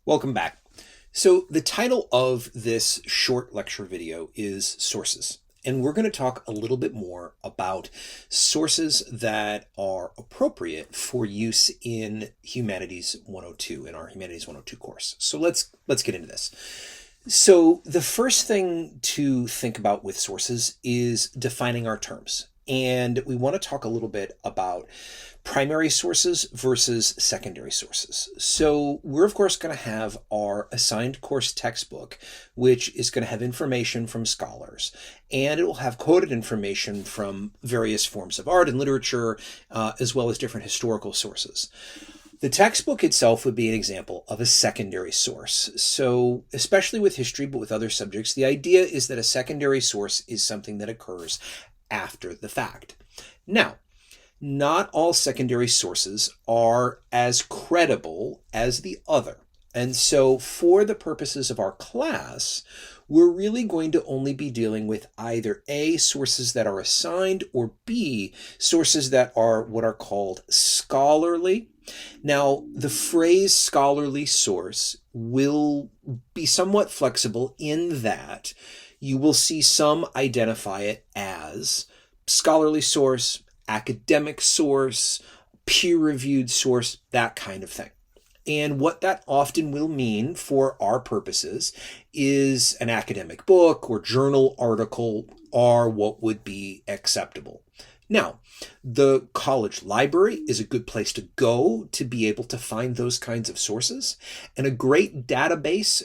Welcome back. So the title of this short lecture video is Sources, and we're going to talk a little bit more about sources that are appropriate for use in Humanities 102, in our Humanities 102 course. So let's get into this. So the first thing to think about with sources is defining our terms. And we want to talk a little bit about primary sources versus secondary sources. So we're of course going to have our assigned course textbook, which is going to have information from scholars, and it will have quoted information from various forms of art and literature, as well as different historical sources. The textbook itself would be an example of a secondary source. So especially with history, but with other subjects, the idea is that a secondary source is something that occurs after the fact. Now, not all secondary sources are as credible as the other. And so for the purposes of our class, we're really going to only be dealing with either A, sources that are assigned, or B, sources that are what are called scholarly. Now, the phrase scholarly source will be somewhat flexible in that you will see some identify it as scholarly source, academic source, peer-reviewed source, that kind of thing. And what that often will mean for our purposes is an academic book or journal article are what would be acceptable. Now, the college library is a good place to go to be able to find those kinds of sources, and a great database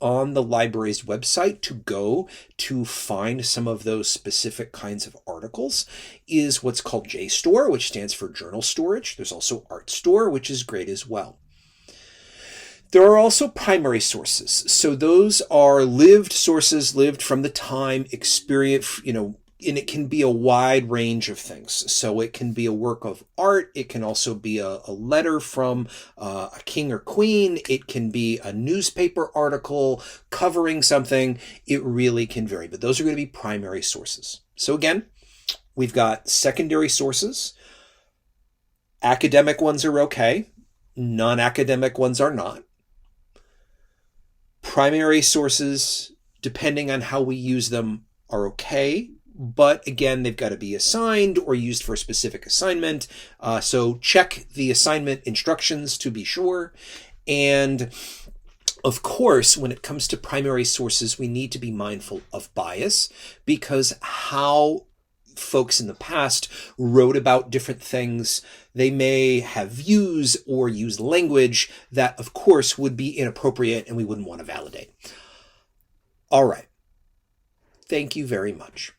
on the library's website to go to find some of those specific kinds of articles is what's called JSTOR, which stands for Journal Storage. There's also ArtStore, which is great as well. There are also primary sources. So those are lived sources, lived from the time, experience, and it can be a wide range of things. So it can be a work of art. It can also be a letter from a king or queen. It can be a newspaper article covering something. It really can vary, but those are going to be primary sources. So again, we've got secondary sources. Academic ones are okay. Non-academic ones are not. Primary sources, depending on how we use them, are okay. But again, they've got to be assigned or used for a specific assignment. So check the assignment instructions to be sure. And of course, when it comes to primary sources, we need to be mindful of bias, because how folks in the past wrote about different things, they may have views or use language that, of course, would be inappropriate and we wouldn't want to validate. All right. Thank you very much.